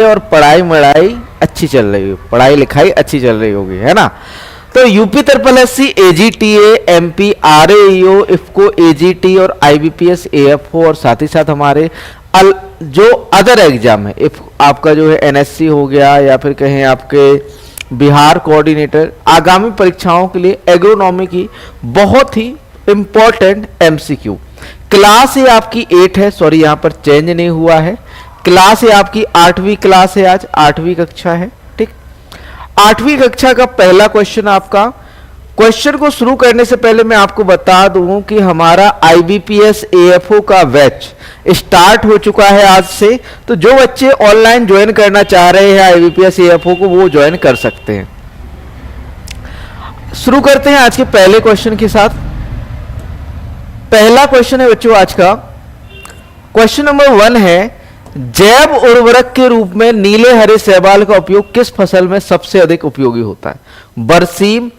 और पढ़ाई मढ़ाई अच्छी चल रही हो, पढ़ाई लिखाई अच्छी चल रही होगी, है ना। तो UP triple SC, AGTA, MP, RAEO, IFFCO, AGT और आईबीपीएस, एएफओ और साथ ही साथ हमारे जो अदर एग्जाम है, इफ आपका जो है एनएससी हो गया या फिर कहें आपके बिहार कोऑर्डिनेटर, आगामी परीक्षाओं के लिए एग्रोनॉमी की बहुत ही इंपॉर्टेंट एमसीक्यू। क्लास ये आपकी 8 है, सॉरी यहाँ पर चेंज नहीं हुआ है। क्लास ये आपकी 8वीं क्लास है, आज 8वीं कक्षा है, ठीक। 8वीं कक्षा का पहला क्वेश्चन आपका, क्वेश्चन को शुरू करने से पहले मैं आपको बता दूं कि हमारा आईबीपीएस एएफओ का बैच स्टार्ट हो चुका है आज से। तो जो बच्चे ऑनलाइन ज्वाइन करना चाह रहे हैं आईबीपीएस एएफओ को, वो ज्वाइन कर सकते हैं। शुरू करते हैं आज के पहले क्वेश्चन के साथ। पहला क्वेश्चन है बच्चों आज का, क्वेश्चन नंबर 1 है, जैव उर्वरक के रूप में नीले हरे शैवाल का उपयोग किस फसल में सबसे अधिक उपयोगी होता है? बरसीम,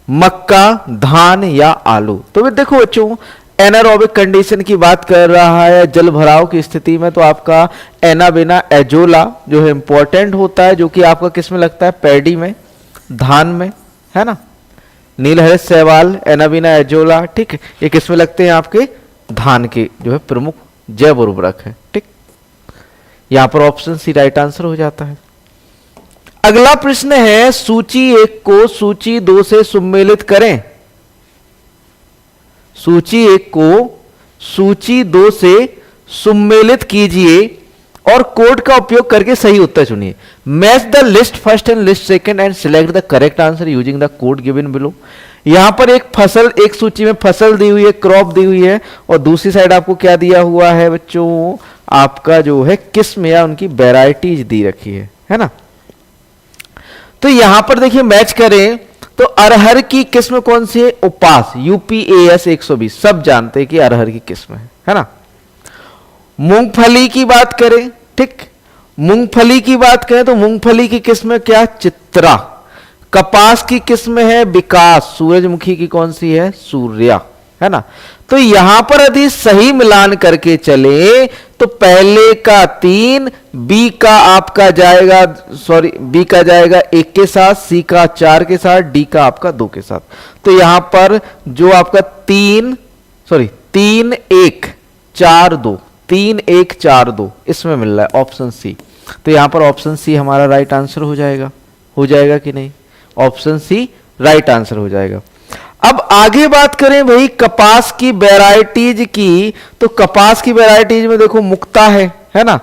मक्का, धान या आलू? तो देखो बच्चों, एनारोबिक कंडीशन की बात कर रहा है, जल भराव की स्थिति में, तो आपका एनाबेना एजोला जो है इंपॉर्टेंट होता है, जो कि आपका किस में लगता है? पैडी में, धान में, है ना। नील हरे शैवाल, एनाबेना एजोला, ठीक है, ये किस में लगते हैं? आपके धान के जो है प्रमुख जैव उर्वरक है, ठीक। यहां पर ऑप्शन सी राइट आंसर हो जाता है। अगला प्रश्न है, सूची 1 को सूची 2 से सम्मिलित करें। सूची 1 को सूची 2 से सम्मिलित कीजिए और कोड का उपयोग करके सही उत्तर चुनिए। Match the list first and list second and select the correct answer using the code given below. यहां पर एक फसल, एक सूची में फसल दी हुई है, क्रॉप दी हुई है, और दूसरी साइड आपको क्या दिया हुआ है बच्चों? आपका जो है किस्म या उनकी वैरायटीज दी रखी है ना। तो यहां पर देखिए मैच करें तो अरहर की किस्म कौन सी है? उपास, यूपीएएस 120, सब जानते हैं कि अरहर की किस्म है ना। मूंगफली की बात करें, ठीक, मूंगफली की बात करें तो मूंगफली की किस्म क्या? चित्रा। कपास की किस्म है विकास, सूरजमुखी की कौन सी है? सूर्या, है ना। तो यहां पर यदि सही मिलान करके चले तो पहले का 3, बी का आपका जाएगा, सॉरी बी का जाएगा 1 के साथ, सी का 4 के साथ, डी का आपका 2 के साथ। तो यहां पर जो आपका 3 1 4 2 3 1 4 2 इसमें मिल रहा है ऑप्शन सी। तो यहां पर ऑप्शन सी हमारा राइट आंसर हो जाएगा कि नहीं? ऑप्शन सी राइट आंसर हो जाएगा। अब आगे बात करें भाई कपास की वैरायटीज की, तो कपास की वैरायटीज में देखो मुक्ता है ना,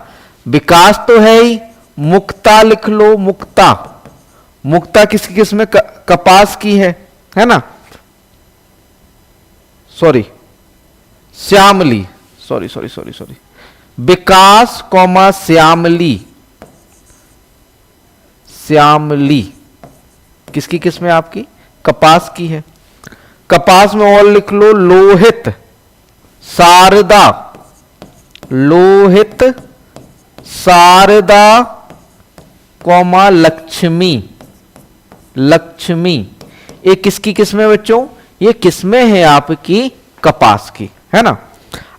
विकास तो है ही, मुक्ता लिख लो, मुक्ता किसकी किस्म? कपास की है ना। सॉरी श्यामली, सॉरी विकास कॉमा श्यामली किसकी किस्म है? आपकी कपास की है। कपास में और लिख लो लोहित, शारदा, कॉमा लक्ष्मी, ये किसकी किस्में बच्चों? ये किस्में हैं आपकी कपास की, है ना।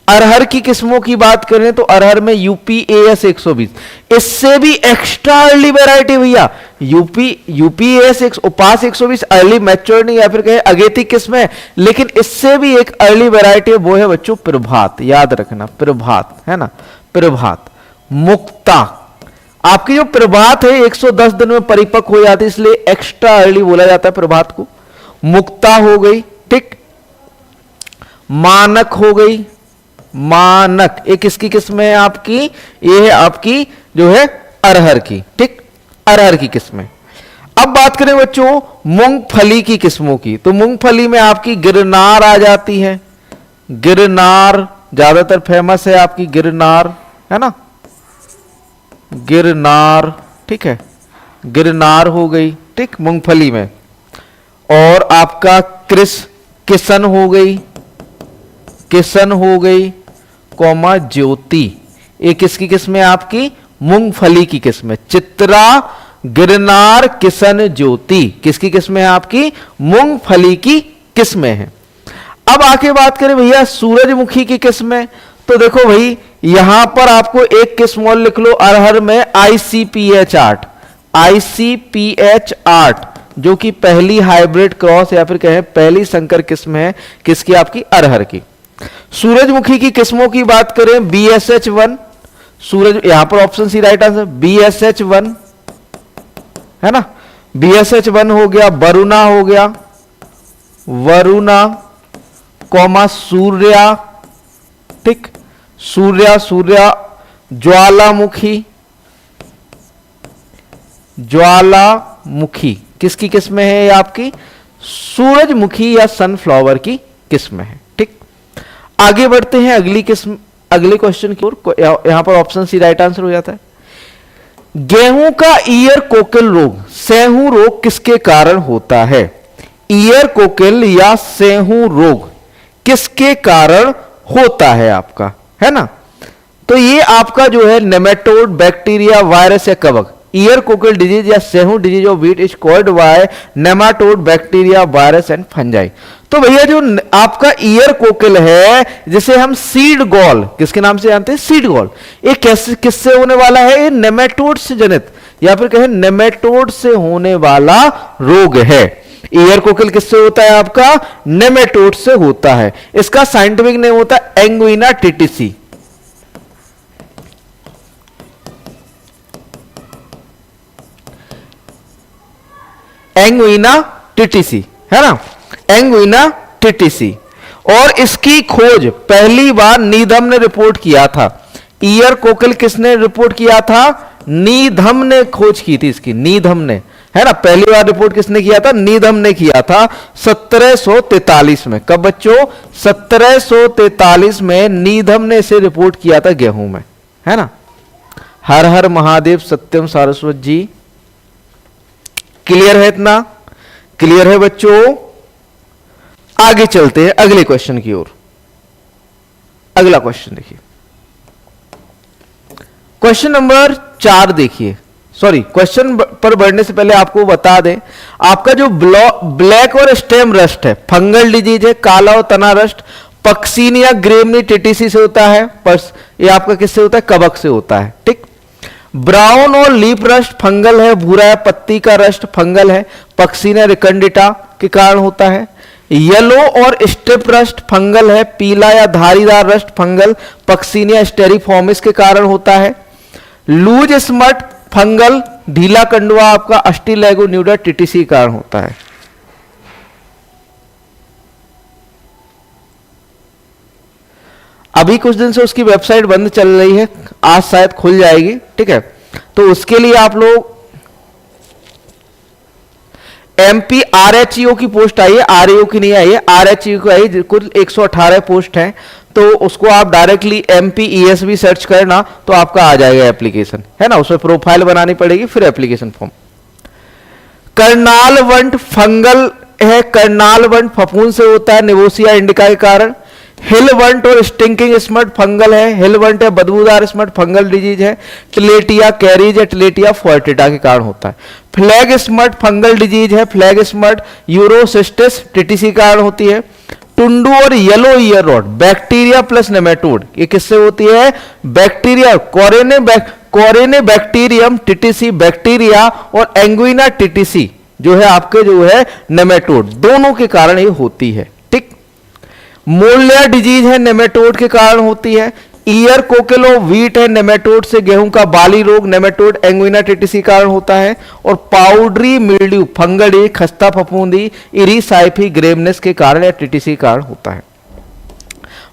अरहर की किस्मों की बात करें तो अरहर में यूपीएएस 120, इससे भी एक्स्ट्रा अर्ली वैरायटी भैया, यूपीएएस उपास 120 अर्ली मैच्योर नहीं, या फिर कहें अगेती किस्म है, लेकिन इससे भी एक अर्ली वैरायटी है, वो है बच्चों प्रभात, याद रखना प्रभात, है ना, प्रभात। मुक्ता, आपकी जो प्रभात है 110 दिन में परिपक्व हो जाती है, इसलिए एक्स्ट्रा अर्ली बोला जाता है प्रभात को। मुक्ता हो गई, ठीक। मानक हो गई, मानक एक किसकी किस्म है आपकी? ये है आपकी जो है अरहर की, ठीक, अरहर की किस्में। अब बात करें बच्चों मूंगफली की किस्मों की, तो मूंगफली में आपकी गिरनार आ जाती है, गिरनार ज्यादातर फेमस है आपकी, गिरनार, है ना, गिरनार, ठीक है, गिरनार हो गई, ठीक, मूंगफली में। और आपका किसन हो गई, कॉमा ज्योति, ये किसकी किस्म है आपकी? मूंगफली की किस्म है। चित्रा, गिरनार, किसन, ज्योति किसकी किस्म है आपकी? मूंगफली की किस्में हैं। अब आके बात करें भैया सूरजमुखी की किस्में, तो देखो भाई यहां पर आपको एक किस्म और लिख लो अरहर में ICPH8, ICPH8 जो कि पहली हाइब्रिड क्रॉस या फिर कहें पहली संकर किस्म है किसकी, आपकी अरहर की। सूरजमुखी की किस्मों की बात करें BSH1, सूरज, यहां पर option C right answer BSH1 है ना, BSH1 हो गया, वरुणा हो गया, वरुणा कौमा सूर्या, ठीक, सूर्या, सूर्या, ज्वालामुखी, ज्वालामुखी किसकी किस्म है, आपकी सूरजमुखी या सनफ्लावर की किस्म है, ठीक। आगे बढ़ते हैं अगली किस्म, अगले क्वेश्चन की ओर। यहां पर ऑप्शन सी राइट आंसर हो जाता है। गेहूं का ईयर कोकिल रोग, सेहू रोग किसके कारण होता है? ईयर कोकिल या सेहू रोग किसके कारण होता है आपका, है ना? तो ये आपका जो है नेमेटोड, बैक्टीरिया, वायरस या कवक। ईयर कोकिल डिजीज या सेहू disease of wheat is called by nematode, bacteria, virus and fungi. तो भैया जो आपका ईयर कोकिल है, जिसे हम सीड गॉल किसके नाम से जानते हैं, सीड गॉल, ये कैसे किससे होने वाला है? ये नेमेटोड से जनित या फिर कहें नेमेटोड से होने वाला रोग है। ईयर कोकिल किससे होता है? आपका नेमेटोड से होता है। इसका साइंटिफिक नेम होता है एंगुइना टिटिसी। एंगुइना टिटिसी, है ना, एंगुइना टिटिसी। और इसकी खोज पहली बार नीधम ने रिपोर्ट किया था। ईयर कोकिल किसने रिपोर्ट किया था? नीधम ने खोज की थी इसकी, नीधम ने, है ना। पहली बार रिपोर्ट किसने किया था? नीधम ने किया था 1743 में। कब बच्चों? 1743 में नीधम ने इसे रिपोर्ट किया था गेहूं में, है ना। हर हर महादेव, सत्यम सारस्वत जी। क्लियर है? इतना क्लियर है बच्चों? आगे चलते हैं अगले क्वेश्चन की ओर। अगला क्वेश्चन देखिए, क्वेश्चन नंबर 4 देखिए। सॉरी, क्वेश्चन पर बढ़ने से पहले आपको बता दें, आपका जो ब्लैक और स्टेम रस्ट है, फंगल डिजीज है, काला और तना रस्ट, पक्सीनिया ग्रेमनी टिटिसी से होता है। ये आपका किससे होता है? कवक से होता है, ठीक। ब्राउन और लीफ रस्ट फंगल है, भूरा है, पत्ती का रस्ट फंगल है, पक्सीनिया रिकंडिटा के कारण होता है। येलो और स्टिप रस्ट फंगल है, पीला या धारीदार रस्ट फंगल, पक्सीनिया स्टेरिफॉर्मिस के कारण होता है। लूज स्मट फंगल, ढीला कंडुआ आपका अस्टिलैगोन्यूडा टिटिसी के कारण होता है। अभी कुछ दिन से उसकी वेबसाइट बंद चल रही है, आज शायद खुल जाएगी, ठीक है। तो उसके लिए आप लोग MP RHEO की पोस्ट आई है, RAO की नहीं आई है, RHEO की आई है। कुल 118 पोस्ट हैं, तो उसको आप डायरेक्टली MP ESV सर्च करना तो आपका आ जाएगा एप्लीकेशन, है ना। उसमें प्रोफाइल बनानी पड़ेगी, फिर application form. Karnal want fungal है, करनाल वंट फफूंद से होता है, निवोसिया इंडिका के कारण। हिल वंट और स्टिंकिंग स्मट फंगल है, हिल वंट है, बदबूदार स्मट फंगल डिजीज है। टिलेटिया कैरीज या टिलेटिया फोर्टिटा के कारण होता है। फ्लैग स्मट फंगल डिजीज है, फ्लैग स्मट यूरोसिस्टिस टिटिसी के कारण होती है। टुंडू और yellow year rod bacteria plus nematode, ये किससे होती है? बैक्टीरिया, कोरेने बैक्टीरियम टिटिसी बैक्टीरिया और एंगुइना टिटिसी जो है आपके जो है नेमेटोड, दोनों के कारण ये होती है, ठीक। मोलिया डिजीज है, नेमेटोड के कारण होती है। ईयर कोकिल ऑफ व्हीट है, नेमेटोड से गेहूं का बाली रोग, नेमेटोड एंगुइना टिटिसी कारण होता है। और पाउडरी मिल्ड्यू फंगल, खस्ता फफूंदी, इरीसाइफी ग्रेमनेस के कारण या टिटिसी कारण होता है।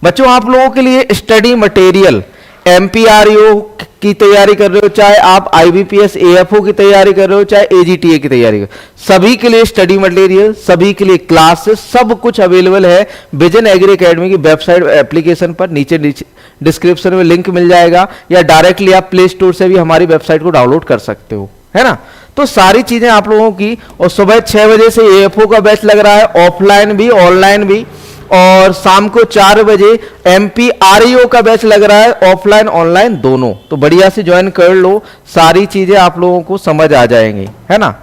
बच्चों आप लोगों के लिए स्टडी मटेरियल MPRO की तैयारी कर रहे हो, चाहे आप IBPS AFO की तैयारी कर रहे हो, चाहे AGTA की तैयारी कर, सभी के लिए स्टडी मटेरियल, सभी के लिए क्लासेस, सब कुछ अवेलेबल है विजन एग्री एकेडमी की वेबसाइट एप्लीकेशन पर। नीचे डिस्क्रिप्शन में लिंक मिल जाएगा, या डायरेक्टली आप प्ले स्टोर से भी हमारी वेबसाइट को डाउनलोड कर सकते हो, है ना। तो सारी चीजें आप लोगों की। और सुबह 6 बजे से AFO का बैच लग रहा है, ऑफलाइन भी ऑनलाइन भी। और शाम को 4 बजे MPREO का बैच लग रहा है, ऑफलाइन ऑनलाइन दोनों। तो बढ़िया से ज्वाइन कर लो, सारी चीजें आप लोगों को समझ आ जाएंगी, है ना।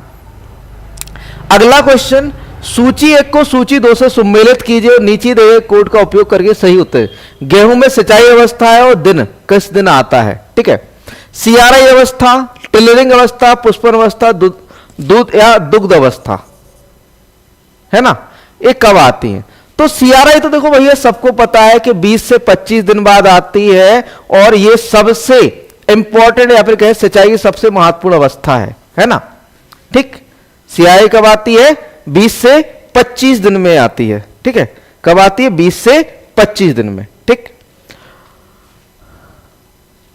अगला क्वेश्चन, सूची 1 को सूची 2 से सुमेलित कीजिए और नीचे दिए गए कोड का उपयोग करके सही उत्तर। गेहूं में सिंचाई अवस्था है और दिन किस दिन आता है, ठीक है। सियाराई अवस्था, टिलरिंग अवस्था, पुष्पन अवस्था, दूध या दुग्ध अवस्था, है ना, ये कब आती है? तो सियाराई तो देखो भैया सबको पता है कि 20 से 25 दिन बाद आती है और ये सबसे इंपॉर्टेंट या फिर कहें सिंचाई की सबसे महत्वपूर्ण अवस्था है ना, ठीक। सियाराई कब आती है? 20 से 25 दिन में आती है, ठीक है। कब आती है? 20 से 25 दिन में, ठीक।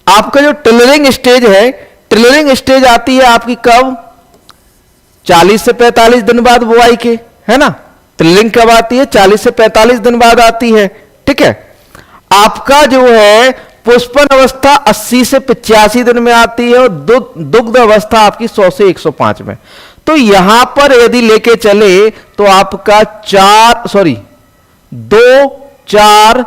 आपका जो टिलरिंग स्टेज है, टिलरिंग स्टेज आती है आपकी कब? 40 से 45 दिन बाद बुआई के, है ना। टिलरिंग कब आती है? 40 से 45 दिन बाद आती है, ठीक है। आपका जो है पुष्पन अवस्था 80 से 85 दिन में आती है और दुग्ध अवस्था आपकी 100 से 105 में। तो यहां पर यदि लेके चले तो आपका 2 4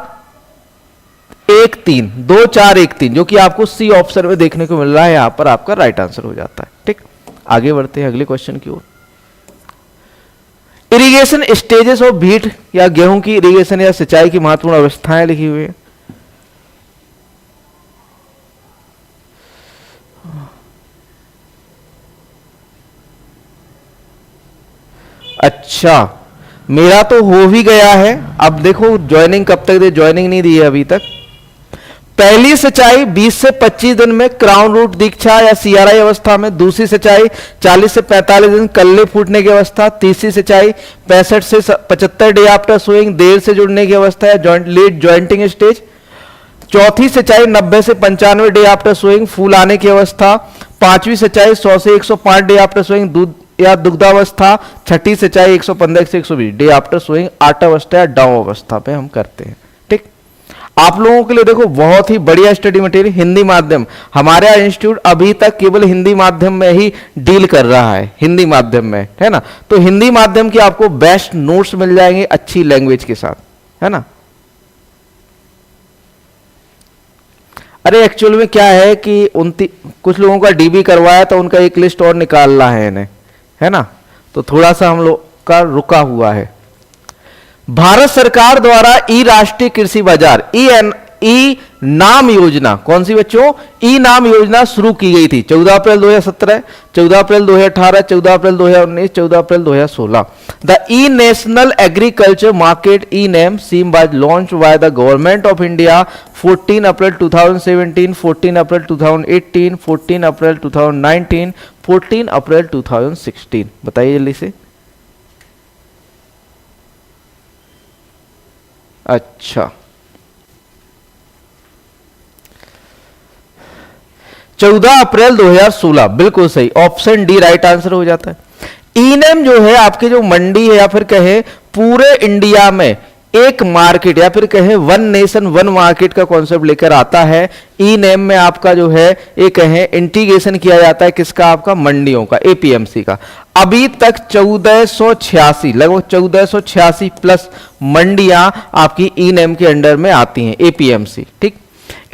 1 3 2 4 1 3 जो कि आपको सी ऑप्शन में देखने को मिल रहा है, यहां पर आपका राइट आंसर हो जाता है, ठीक। आगे बढ़ते हैं अगले क्वेश्चन की ओर। इरिगेशन स्टेजेस ऑफ व्हीट या गेहूं की इरिगेशन या सिंचाई की महत्वपूर्ण अवस्थाएं लिखी हुई है। अच्छा, मेरा तो हो भी गया है। अब देखो ज्वाइनिंग कब तक दे, ज्वाइनिंग नहीं दी है अभी तक। पहली सिंचाई 20 से 25 दिन में क्राउन रूट दीक्षा या सियाराई अवस्था में। दूसरी सिंचाई 40 से 45 दिन कल्ले फूटने की अवस्था। तीसरी सिंचाई 65 से 75 डे आफ्टर सोइंग देर से जुड़ने की अवस्था है, लेट ज्वाइंटिंग स्टेज। चौथी सिंचाई 90 से 95 डे आफ्टर सोइंग फूल आने की अवस्था। पांचवी सिंचाई 100 से 105 डे आफ्टर सोइंग दूध या दुग्धावस्था। छठी सिंचाई 115 से 120 डे आफ्टर सोइंग आटा अवस्था या डाउ अवस्था पे हम करते हैं, ठीक। आप लोगों के लिए देखो बहुत ही बढ़िया स्टडी मटेरियल हिंदी माध्यम। हमारे इंस्टीट्यूट अभी तक केवल हिंदी माध्यम में ही डील कर रहा है, हिंदी माध्यम में, है ना। तो हिंदी माध्यम की आपको बेस्ट नोट्स मिल जाएंगे अच्छी लैंग्वेज के साथ, है ना। अरे एक्चुअल में क्या है कि कुछ लोगों का डीबी करवाया तो उनका एक लिस्ट और निकालना है इन्हें, है ना। तो थोड़ा सा हम लोग का रुका हुआ है। भारत सरकार द्वारा ई राष्ट्रीय कृषि बाजार ई नाम योजना, कौन सी बच्चों? ई नाम योजना शुरू की गई थी 14 अप्रैल 2017, 14 अप्रैल 2018, 14 अप्रैल 2019, 14 अप्रैल 2016। The E national agriculture market E name scheme was launch by the government of India 14 अप्रैल 2017, 14 अप्रैल 2018, 14 अप्रैल 2019, 14 अप्रैल 2016। बताइए जल्दी से। अच्छा, 14 अप्रैल 2016, बिल्कुल सही, ऑप्शन डी राइट आंसर हो जाता है। ई नेम जो है आपकी जो मंडी है या फिर कहे पूरे इंडिया में एक मार्केट या फिर कहे वन नेशन वन मार्केट का कॉन्सेप्ट लेकर आता है। ई नेम में आपका जो है ये कहे इंटीग्रेशन किया जाता है किसका? आपका मंडियों का, एपीएमसी का। अभी तक 1486 लगभग 1486 प्लस मंडियां आपकी ई नेम के अंडर में आती हैं, एपीएमसी, ठीक।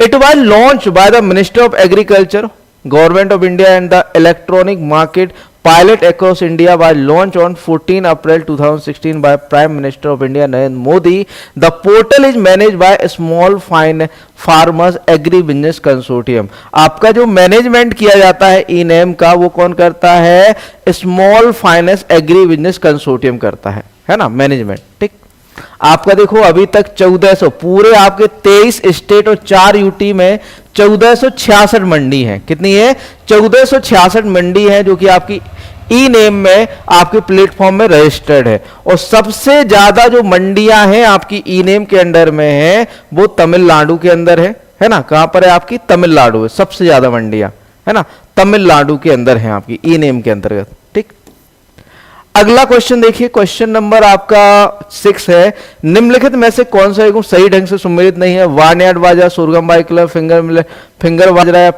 It was launched by the Minister of Agriculture, Government of India, and the Electronic Market Pilot across India was launched on 14 April 2016 by Prime Minister of India Narendra Modi. The portal is managed by Small Farmers Agri Business Consortium. आपका जो management किया जाता है ई name का वो कौन करता है? Small finance agri business consortium करता है ना मैनेजमेंट, ठीक। आपका देखो अभी तक 1400 पूरे आपके 23 स्टेट और 4 यूटी में 1466 मंडी है। कितनी है? 1466 मंडी है जो कि आपकी ई नेम में आपके प्लेटफॉर्म में रजिस्टर्ड है। और सबसे ज्यादा जो मंडियां हैं आपकी ई नेम के अंडर में है वो तमिलनाडु के अंदर है ना। कहां पर है? आपकी तमिलनाडु है, सबसे ज्यादा मंडियां, है ना, तमिलनाडु के अंदर है आपकी ई नेम के अंतर्गत, ठीक। अगला क्वेश्चन देखिए, क्वेश्चन नंबर आपका 6 है। निम्नलिखित में से कौन सा एक सही ढंग से सुमेलित नहीं है? वार्नयार्ड बाजरा, सोरगम बाइकलर, फिंगर बाजरा या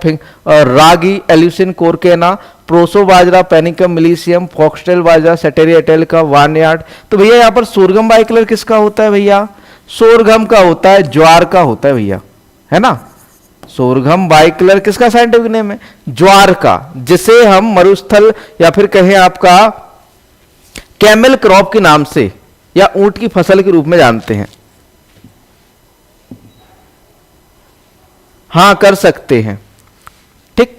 रागी, एल्यूसिन कोरकेना, प्रोसो बाजरा, पेनिकम मिलीसियम, फॉक्सटेल बाजरा, सेटेरिएटेल का, वार्नयार्ड। तो भैया यहाँ पर सोरगम बाइकलर किसका होता है? भैया सोरगम का होता है, ज्वार का होता है भैया, है ना। सोरगम बाइकलर किसका साइंटिफिक नेम है? ज्वार का, जिसे हम मरुस्थल या फिर कहें आपका कैमल क्रॉप के नाम से या ऊंट की फसल के रूप में जानते हैं? हां कर सकते हैं, ठीक।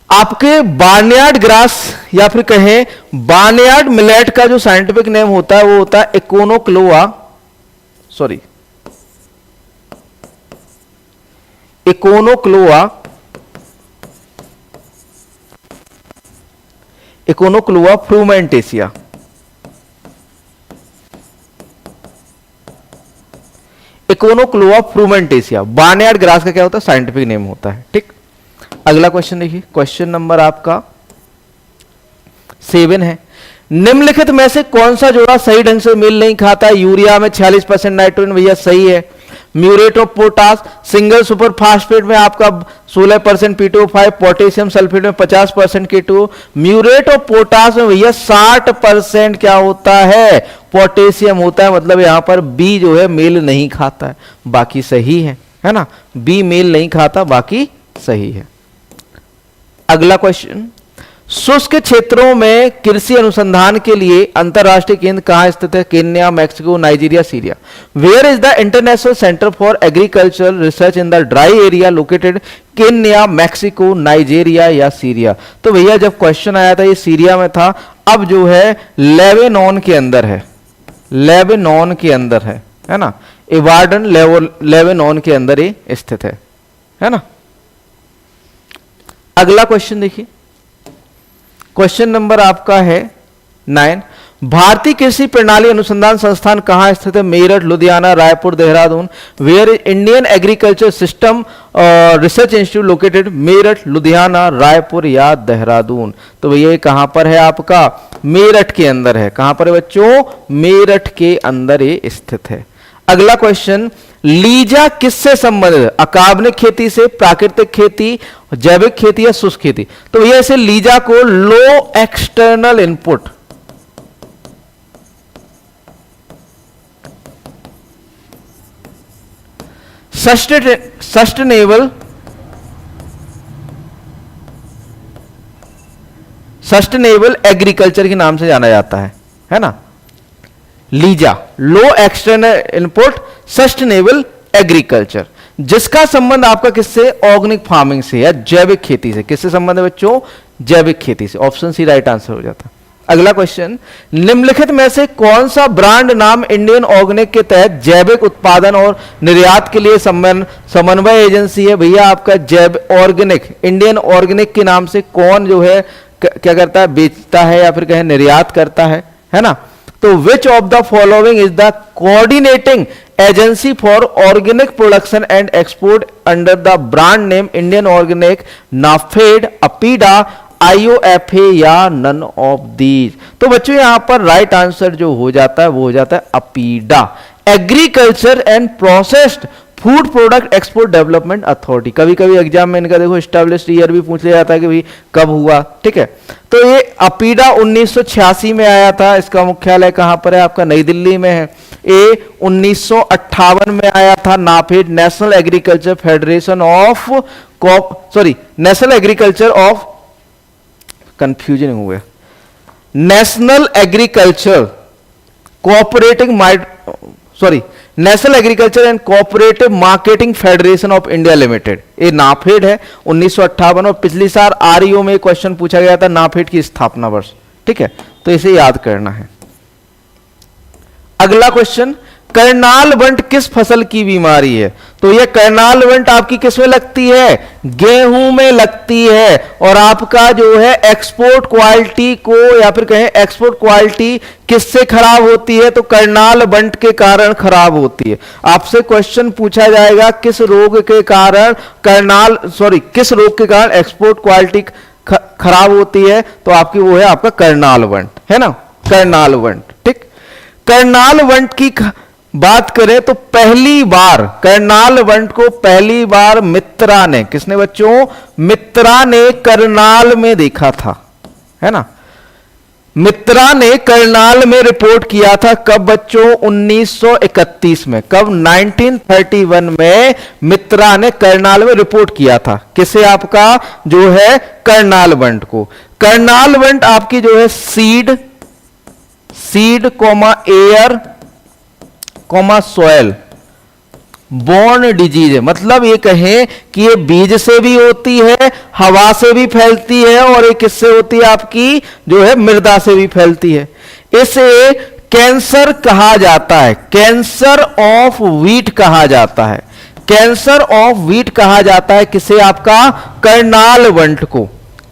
आपके बार्नयार्ड ग्रास या फिर कहें बार्नयार्ड मिलेट का जो साइंटिफिक नेम होता है वो होता है इकोनोक्लोआ, सॉरी इकोनोक्लोआ, इकोनोक्लोआ फ्रूमेंटेसिया। इकोनोक्लोआ फ्रूमेंटेसिया बार्नयार्ड ग्रास का क्या होता है? साइंटिफिक नेम होता है, ठीक। अगला क्वेश्चन देखिए, क्वेश्चन नंबर आपका 7 है। निम्नलिखित में से कौन सा जोड़ा सही ढंग से मेल नहीं खाता है? यूरिया में 46% नाइट्रोजन, भैया सही है। Muriate of potash, single super phosphate में आपका 16% P2O5, पोटेशियम सल्फेट में 50% K2O। म्यूरेट ऑफ पोटास में भैया 60% क्या होता है? पोटेशियम होता है। मतलब यहां पर बी जो है मेल नहीं खाता है, बाकी सही है ना। बी मेल नहीं खाता, बाकी सही है। अगला क्वेश्चन, शुष्क क्षेत्रों में कृषि अनुसंधान के लिए अंतरराष्ट्रीय केंद्र कहां स्थित है? Kenya, Mexico, Nigeria, Syria. Where is the international centre for agricultural research in the dry area located? Kenya, Mexico, Nigeria या सीरिया। तो भैया जब क्वेश्चन आया था ये सीरिया में था, अब जो है लेबनान के अंदर है, लेबनान के अंदर है ना। इबार्डन लेबनान के अंदर ये स्थित है ना। अगला क्वेश्चन देखिए, क्वेश्चन नंबर आपका है 9। भारतीय कृषि प्रणाली अनुसंधान संस्थान कहां स्थित है? Meerut, Ludhiana, Raipur, Dehradun. Where Indian agriculture system research institute located? Meerut, Ludhiana, Raipur या देहरादून। तो भैया ये कहां पर है? आपका मेरठ के अंदर है। कहां पर है बच्चों? मेरठ के अंदर ये स्थित है। अगला क्वेश्चन, लीजा किससे संबंधित है? अकार्बनिक खेती से, प्राकृतिक खेती, जैविक खेती या शुष्क खेती। तो भैया इसे लीजा को लो एक्सटर्नल इनपुट, सस्टेनेबल एग्रीकल्चर के नाम से जाना जाता है ना। लीजा लो एक्सटर्नल इनपुट सस्टेनेबल एग्रीकल्चर, जिसका संबंध आपका किससे? ऑर्गेनिक फार्मिंग से या जैविक खेती से। किससे संबंध है बच्चों? जैविक खेती से। ऑप्शन सी राइट आंसर हो जाता है। अगला क्वेश्चन, निम्नलिखित में से कौन सा ब्रांड नाम इंडियन ऑर्गेनिक के तहत जैविक उत्पादन और निर्यात के लिए समन्वय एजेंसी है? भैया आपका जैव ऑर्गेनिक, इंडियन ऑर्गेनिक के नाम से कौन जो है क्या करता है? बेचता है या फिर कहें निर्यात करता है ना। तो which of the following is the coordinating agency for organic production and export under the brand name Indian organic? NAFED, APEDA, IOFA या नन ऑफ दीज। तो बच्चों यहां पर राइट आंसर जो हो जाता है वो हो जाता है APEDA, agriculture and processed food product export development authority. कभी कभी एग्जाम में इनका देखो एस्टैब्लिश्ड ईयर भी पूछ लिया जाता है कि भाई कब हुआ, ठीक है। तो ये अपीडा 1986 में आया था। इसका मुख्यालय कहां पर है? आपका नई दिल्ली में है। ये 1958 में आया था। NAFED, national agriculture federation of national agriculture of, confusion हो गया, national agriculture cooperating national agriculture and cooperative marketing federation of India limited. ये नाफेड है 1958। और पिछली साल REO में क्वेश्चन पूछा गया था नाफेड की स्थापना वर्ष, ठीक है। तो इसे याद करना है। अगला क्वेश्चन, करनाल वंट किस फसल की बीमारी है? तो यह करनाल वंट आपकी किस में लगती है? गेहूं में लगती है। और आपका जो है एक्सपोर्ट क्वालिटी को या फिर कहें एक्सपोर्ट क्वालिटी किससे खराब होती है? तो करनाल वंट के कारण खराब होती है। आपसे क्वेश्चन पूछा जाएगा किस रोग के कारण किस रोग के कारण एक्सपोर्ट क्वालिटी खराब होती है? तो आपकी वो है आपका करनाल वंट, है ना, करनाल वंट, ठीक। करनाल वंट की बात करें तो पहली बार करनाल वंट को पहली बार मित्रा ने, किसने बच्चों? मित्रा ने करनाल में देखा था, है ना। मित्रा ने करनाल में रिपोर्ट किया था कब बच्चों? 1931 में। कब? 1931 में मित्रा ने करनाल में रिपोर्ट किया था। किसे? आपका जो है करनाल बंट को। करनाल बंट आपकी जो है seed comma air comma soil borne disease है। मतलब ये कहें कि ये बीज से भी होती है, हवा से भी फैलती है, और एक किससे होती है? आपकी जो है मृदा से भी फैलती है। इसे कैंसर कहा जाता है, कैंसर ऑफ व्हीट कहा जाता है, कैंसर ऑफ व्हीट कहा जाता है। किसे? आपका करनाल वंट को।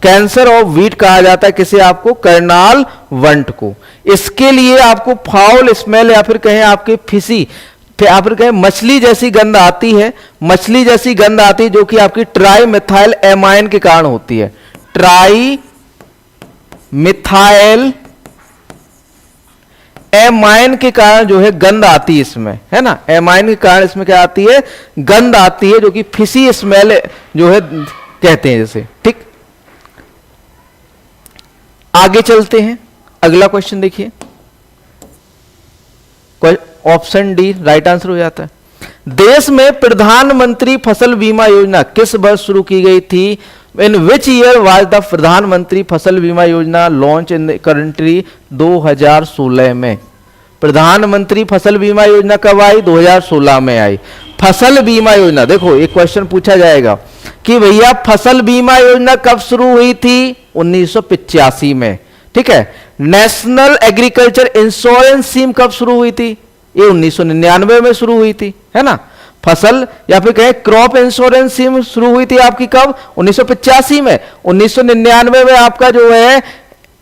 कैंसर ऑफ व्हीट कहा जाता है किसे? आपको करनाल वंट को। इसके लिए आपको फाउल स्मेल या फिर कहें आपके फिसी या फिर कहें मछली जैसी गंध आती है, मछली जैसी गंध आती है जो कि आपकी ट्राई मिथाइल एमाइन के कारण होती है। ट्राई मिथाइल एमाइन के कारण जो है गंध आती है इसमें, है ना। एमाइन के कारण इसमें क्या आती है? गंध आती है, जो कि फिसी स्मेल जो है कहते हैं जैसे। ठीक, आगे चलते हैं। अगला क्वेश्चन देखिए, ऑप्शन डी राइट आंसर हो जाता है। देश में प्रधानमंत्री फसल बीमा योजना किस वर्ष शुरू की गई थी? इन विच ईयर वाज द प्रधानमंत्री फसल बीमा योजना लॉन्च इन कंट्री? 2016 में। प्रधानमंत्री फसल बीमा योजना कब आई? 2016 में आई। फसल बीमा योजना, देखो एक क्वेश्चन पूछा जाएगा कि भैया फसल बीमा योजना कब शुरू हुई थी? 1985 में। ठीक है। नेशनल एग्रीकल्चर इंश्योरेंस स्कीम कब शुरू हुई थी? ये 1999 में शुरू हुई थी, है ना। फसल या फिर कहें क्रॉप इंश्योरेंस स्कीम शुरू हुई थी आपकी कब? 1985 में। 1999 में आपका जो है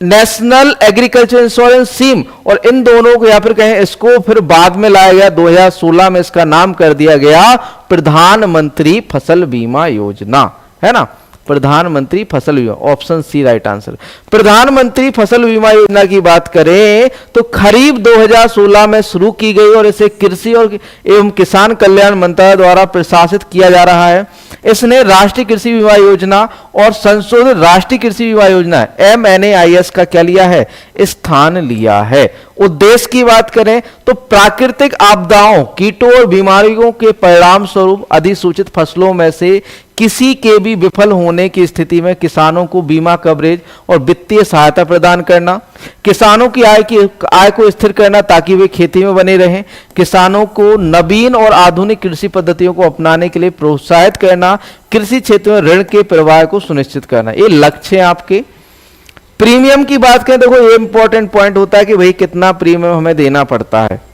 नेशनल एग्रीकल्चर इंश्योरेंस स्कीम, और इन दोनों को या फिर कहें इसको फिर बाद में लाया गया 2016 में, इसका नाम कर दिया गया प्रधानमंत्री फसल बीमा योजना, है ना। प्रधानमंत्री फसल बीमा, ऑप्शन सी राइट आंसर। प्रधानमंत्री फसल बीमा योजना की बात करें तो खरीफ 2016 में शुरू की गई और इसे कृषि और एवं किसान कल्याण मंत्रालय द्वारा प्रशासित किया जा रहा है। इसने राष्ट्रीय कृषि बीमा योजना और संशोधित राष्ट्रीय कृषि बीमा योजना MNAIS का क्या लिया है? स्थान लिया है। उद्देश्य की बात करें तो प्राकृतिक आपदाओं, कीटों और बीमारियों के परिणाम स्वरूप अधिसूचित फसलों में से किसी के भी विफल होने की स्थिति में किसानों को बीमा कवरेज और वित्तीय सहायता प्रदान करना, किसानों की आय को स्थिर करना ताकि वे खेती में बने रहें, किसानों को नवीन और आधुनिक कृषि पद्धतियों को अपनाने के लिए प्रोत्साहित करना, कृषि क्षेत्र में ऋण के प्रवाह को सुनिश्चित करना, ये लक्ष्य है आपके। प्रीमियम की बात करें, देखो ये इंपॉर्टेंट पॉइंट होता है कि भाई कितना प्रीमियम हमें देना पड़ता है।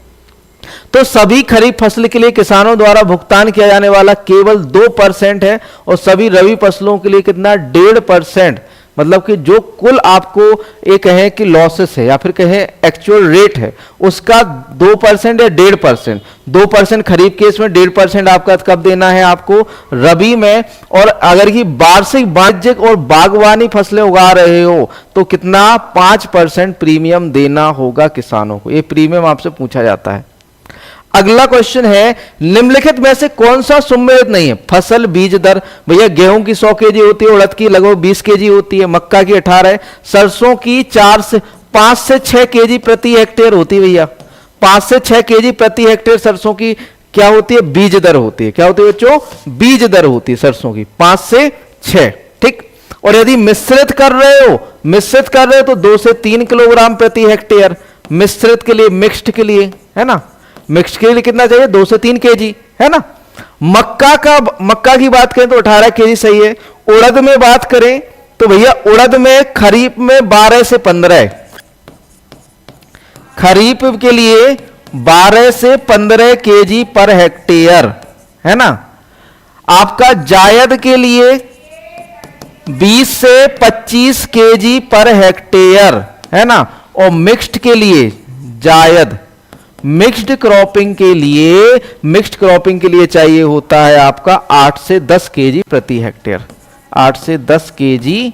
तो सभी खरीफ फसल के लिए किसानों द्वारा भुगतान किया जाने वाला केवल 2% है, और सभी रबी फसलों के लिए कितना? 1.5%। मतलब कि जो कुल आपको ये कहें कि लॉसेस है या फिर कहें एक्चुअल रेट है उसका 2% या 1.5%। 2% खरीफ केस में, 1.5% आपका कब देना है? आपको रबी में। और अगर की वार्षिक वाणिज्यिक और बागवानी फसलें उगा रहे हो तो कितना? 5% प्रीमियम देना होगा किसानों को। ये प्रीमियम आपसे पूछा जाता है। अगला क्वेश्चन है, निम्नलिखित में से कौन सा सम्मिलित नहीं है? फसल बीज दर, भैया गेहूं की 100 केजी होती है, उड़द की लगभग 20 केजी होती है, मक्का की 18, सरसों की 5 से 6 केजी प्रति हेक्टेयर होती है भैया। 5 से 6 केजी प्रति हेक्टेयर सरसों की क्या होती है? बीज दर होती है। क्या होती है बच्चों? बीज दर होती है सरसों की 5 से 6। ठीक। और यदि मिश्रित कर रहे हो तो 2 से 3 किलोग्राम प्रति हेक्टेयर मिश्रित के लिए, मिक्स्ड के लिए, है ना। मिक्स के लिए कितना चाहिए? 2 से 3 केजी, है ना। मक्का की बात करें तो 18 केजी सही है। उड़द में बात करें तो भैया उड़द में खरीफ में 12 से 15, खरीफ के लिए 12 से 15 केजी पर हेक्टेयर, है ना। आपका जायद के लिए 20 से 25 केजी पर हेक्टेयर, है ना। और मिक्स्ड के लिए जायद, मिक्स्ड क्रॉपिंग के लिए चाहिए होता है आपका 8 से 10 केजी प्रति हेक्टेयर। 8 से 10 केजी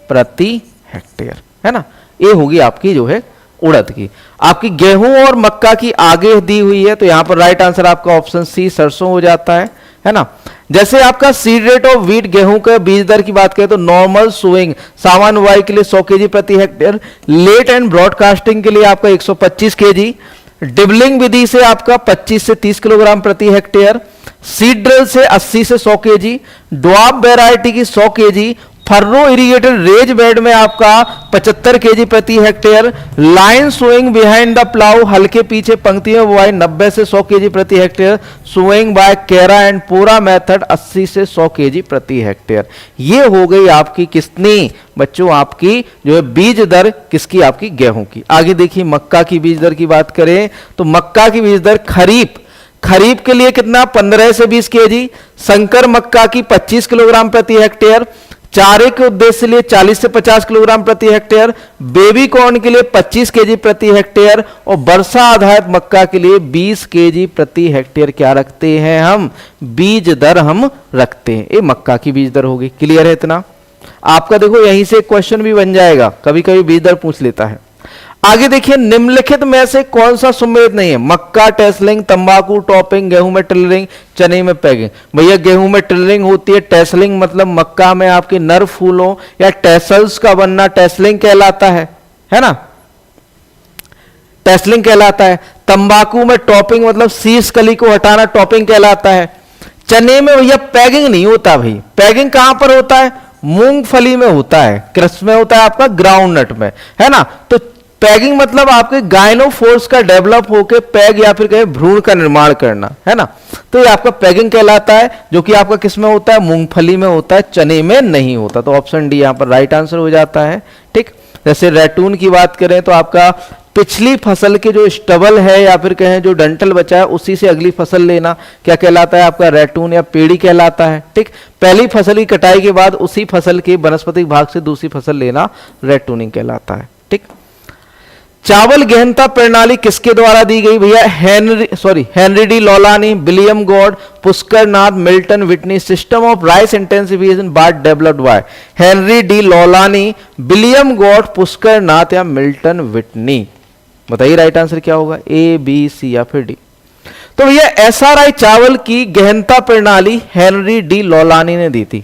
प्रति हेक्टेयर, है ना। ये होगी आपकी जो है उड़द की। आपकी गेहूं और मक्का की आगे दी हुई है तो यहां पर राइट आंसर आपका ऑप्शन सी सरसों हो जाता है। है ना। जैसे आपका सीड रेट ऑफ व्हीट, गेहूं के बीज दर की बात करें तो नॉर्मल सोइंग सामान्य बुआई के लिए 100 केजी प्रति हेक्टेयर, लेट एंड ब्रॉडकास्टिंग के लिए आपका 125 केजी, डिबलिंग विधि से आपका 25 से 30 किलोग्राम प्रति हेक्टेयर, सीड ड्रिल से 80 से 100 केजी, ड्वार्फ वैरायटी की 100 KG, furrow irrigated raised bed में आपका 75 केजी प्रति hectare, line sowing behind the plough हल्के पीछे पंक्ति में बुआई 90 से 100 केजी प्रति हेक्टेयर, सोइंग बाय केरा एंड पोरा मेथड 80 से 100 केजी प्रति हेक्टेयर। ये हो गई आपकी कितनी बच्चों, आपकी जो है बीज दर किसकी, आपकी गेहूं की। आगे देखिए मक्का की बीज दर की बात करें तो मक्का की बीज दर खरीफ के लिए कितना 15 से 20 केजी, संकर मक्का की 25 किलोग्राम प्रति हेक्टेयर, चारे के उद्देश्य के लिए 40 से 50 किलोग्राम प्रति हेक्टेयर, बेबी कॉर्न के लिए 25 केजी प्रति हेक्टेयर और वर्षा आधारित मक्का के लिए 20 केजी प्रति हेक्टेयर क्या रखते हैं हम, बीज दर हम रखते हैं। ये मक्का की बीज दर होगी। क्लियर है इतना? आपका देखो यहीं से क्वेश्चन भी बन जाएगा, कभी कभी बीज दर पूछ लेता है। आगे देखिए निम्नलिखित में से कौन सा सुमेलित नहीं है, मक्का टेसलिंग, तंबाकू टॉपिंग, गेहूं में टिलरिंग, चने में पैगिंग। भैया गेहूं में टिलरिंग होती है, टेसलिंग मतलब मक्का में आपके नर फूलों या टेसल्स का बनना टेसलिंग कहलाता है ना, टेसलिंग कहलाता है। तंबाकू में टॉपिंग मतलब शीर्ष कली को हटाना टॉपिंग कहलाता है। चने में भैया पैगिंग नहीं होता भाई, पैगिंग कहां पर होता है, मूंगफली में होता है, क्रस्ट में होता है आपका ग्राउंड नट में, है ना। तो पैगिंग मतलब आपके गायनोफोर्स का डेवलप होकर पैग या फिर कहें भ्रूण का निर्माण करना, है ना। तो ये आपका पैगिंग कहलाता है, जो कि आपका किस में होता है, मूंगफली में होता है, चने में नहीं होता। तो ऑप्शन डी यहां पर राइट आंसर हो जाता है। ठीक, जैसे रैटून की बात करें तो आपका पिछली फसल के जो स्टबल है या फिर कहें जो डंठल बचा है उसी से अगली फसल लेना क्या कहलाता है, आपका रैटून या पेड़ी कहलाता है। ठीक, पहली फसल की कटाई के बाद उसी फसल के वनस्पतिक भाग से दूसरी फसल लेना रैटूनिंग कहलाता है। ठीक, चावल गहनता प्रणाली किसके द्वारा दी गई भैया, Henri de Laulanie, William God, Pushkar Nath, Milton Whitney. System of rice intensification by developed by Henri de Laulanie, William God, Pushkar Nath या मिल्टन विटनी। बताइए राइट आंसर क्या होगा, ए बी सी या फिर डी। तो भैया एसआरआई चावल की गहनता प्रणाली हेनरी डी लॉलानी ने दी थी,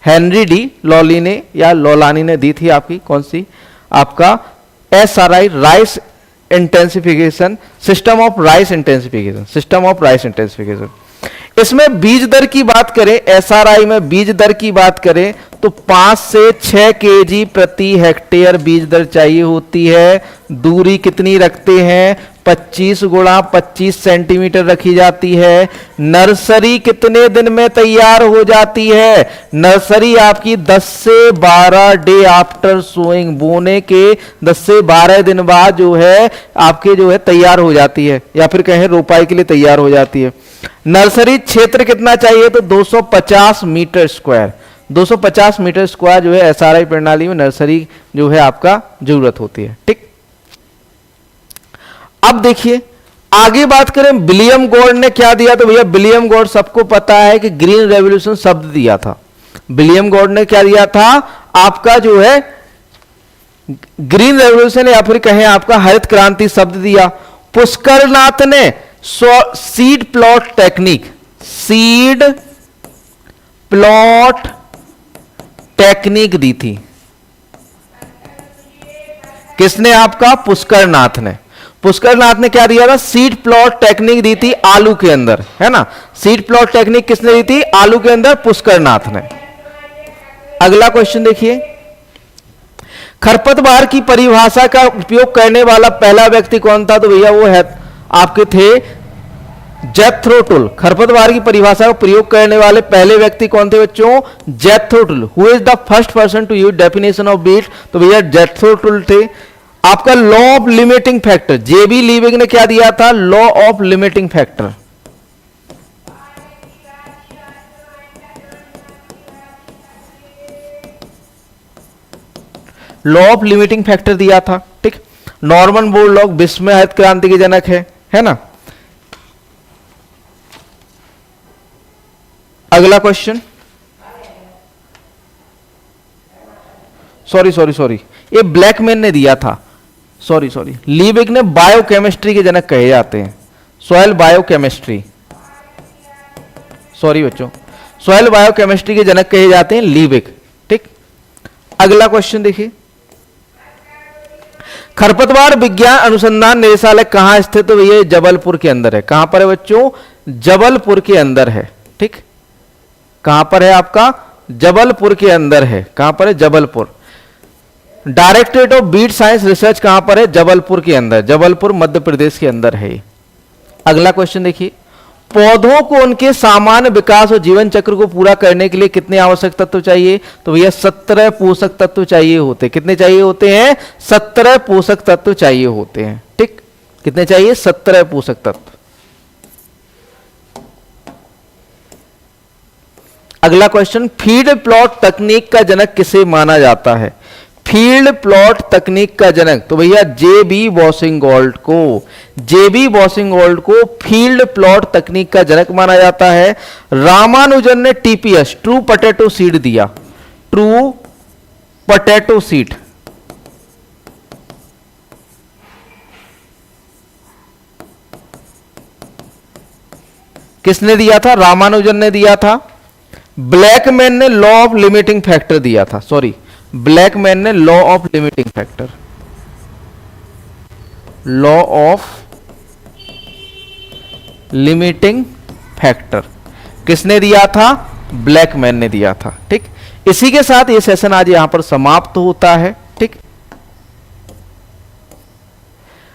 हेनरी डी लॉली ने या लॉलानी ने दी थी। आपकी कौन सी, आपका SRI rice intensification, system of rice intensification, system of rice intensification. इसमें बीज दर की बात करें, एसआरआई में बीज दर की बात करें तो 5 से 6 केजी प्रति हेक्टेयर बीज दर चाहिए होती है। दूरी कितनी रखते हैं, 25 गुणा 25 सेंटीमीटर रखी जाती है। नर्सरी कितने दिन में तैयार हो जाती है, नर्सरी आपकी 10 से 12 डे आफ्टर सोइंग, बोने के 10 से 12 दिन बाद जो है आपके जो है तैयार हो जाती है या फिर कहें रोपाई के लिए तैयार हो जाती है। नर्सरी क्षेत्र कितना चाहिए तो 250 मीटर स्क्वायर, 250 मीटर स्क्वायर जो है एसआरआई प्रणाली में नर्सरी जो है आपका जरूरत होती है। ठीक, अब देखिए आगे बात करें विलियम गॉड ने क्या दिया, तो भैया विलियम गॉड सबको पता है कि ग्रीन रेवोल्यूशन शब्द दिया था। विलियम गॉड ने क्या दिया था, आपका जो है ग्रीन रेवोल्यूशन या फिर कहें आपका हरित क्रांति शब्द दिया। पुष्कर नाथ ने seed plot technique, seed plot technique दी थी। किसने, आपका पुष्कर नाथ ने। पुष्कर नाथ ने क्या दिया था, सीड प्लॉट टेक्निक दी थी आलू के अंदर, है ना। सीड प्लॉट टेक्निक किसने दी थी, आलू के अंदर पुष्कर नाथ ने। अगला क्वेश्चन देखिए, खरपतवार की परिभाषा का उपयोग करने वाला पहला व्यक्ति कौन था, तो भैया वो है आपके थे जेथरो टुल। खरपतवार की परिभाषा का प्रयोग करने वाले पहले व्यक्ति कौन थे बच्चों, Jethro Tull. Who is the first person to use definition of beat, तो भैया जेथरो टुल थे। आपका law of limiting factor, JB Liebig ने क्या दिया था, law of limiting factor. Law of limiting factor दिया था। ठीक, नॉर्मन बोरलॉग विश्व में हरित क्रांति के जनक है ना। अगला क्वेश्चन, सॉरी ये ब्लैकमैन ने दिया था, सॉरी लीविग ने बायोकेमिस्ट्री के जनक कहे जाते हैं, सॉइल बायोकेमिस्ट्री, सॉरी बच्चों, सॉइल बायोकेमिस्ट्री के जनक कहे जाते हैं लीविक। ठीक, अगला क्वेश्चन देखिए, खरपतवार विज्ञान अनुसंधान निदेशालय कहां स्थित है? भैया जबलपुर के अंदर है। कहां पर है बच्चों? जबलपुर के अंदर है। ठीक, कहां पर है आपका? जबलपुर के अंदर है। कहां पर है? Jabalpur. Directorate of beet science research कहां पर है? जबलपुर के अंदर, जबलपुर मध्य प्रदेश के अंदर है। अगला क्वेश्चन देखिए, पौधों को उनके सामान्य विकास और जीवन चक्र को पूरा करने के लिए कितने आवश्यक तत्व चाहिए? तो भैया 17 पोषक तत्व चाहिए होते। कितने चाहिए होते हैं? 17 पोषक तत्व चाहिए होते हैं। ठीक, कितने चाहिए? 17 पोषक तत्व। अगला क्वेश्चन, फील्ड प्लॉट तकनीक का जनक किसे माना जाता है? फील्ड प्लॉट तकनीक का जनक, तो भैया जेबी बॉसिंगॉल्ड को, जेबी बॉसिंगॉल्ड को फील्ड प्लॉट तकनीक का जनक माना जाता है। रामानुजन ने टीपीएस, ट्रू पोटैटो सीड दिया, ट्रू पोटैटो सीड। किसने दिया था? रामानुजन ने दिया था। ब्लैकमैन ने लॉ ऑफ लिमिटिंग फैक्टर दिया था, सॉरी, ब्लैकमैन ने law of limiting factor, law of limiting factor किसने दिया था? ब्लैकमैन ने दिया था। ठीक, इसी के साथ ये सेशन आज यहां पर समाप्त होता है। ठीक,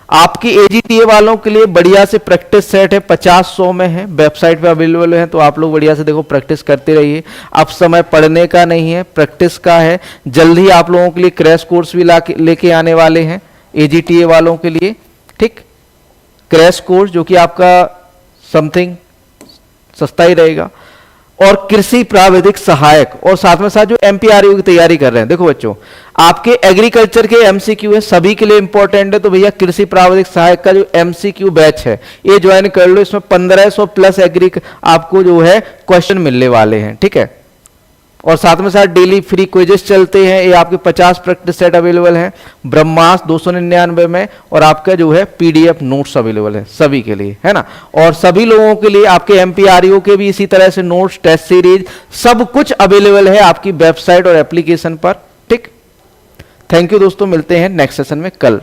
आपकी एजीटीए वालों के लिए बढ़िया से प्रैक्टिस सेट है, 50-100 में है, वेबसाइट पे अवेलेबल है, तो आप लोग बढ़िया से देखो, प्रैक्टिस करते रहिए। अब समय पढ़ने का नहीं है, प्रैक्टिस का है। जल्द ही आप लोगों के लिए क्रैश कोर्स भी लेके आने वाले हैं एजीटीए वालों के लिए। ठीक, क्रैश कोर्स जो कि आपका समथिंग सस्ता ही रहेगा, और कृषि प्राविधिक सहायक, और साथ में साथ जो एमपीआरयू की तैयारी कर रहे हैं। देखो बच्चों, आपके एग्रीकल्चर के एमसीक्यू है, सभी के लिए इंपॉर्टेंट है, तो भैया कृषि प्राविधिक सहायक का जो एमसीक्यू बैच है ये ज्वाइन कर लो। इसमें 1500 प्लस एग्री आपको जो है क्वेश्चन मिलने वाले हैं। ठीक है, और साथ में साथ डेली फ्री क्विजेस चलते हैं। ये आपके 50 प्रैक्टिस सेट अवेलेबल हैं ब्रह्मास्त्र 299 में, और आपका जो है पीडीएफ नोट्स अवेलेबल है सभी के लिए, है ना। और सभी लोगों के लिए आपके एमपीआरयू के भी इसी तरह से नोट्स, टेस्ट सीरीज, सब कुछ अवेलेबल है आपकी वेबसाइट और एप्लीकेशन पर। ठीक, थैंक यू दोस्तों, मिलते हैं नेक्स्ट सेशन में कल।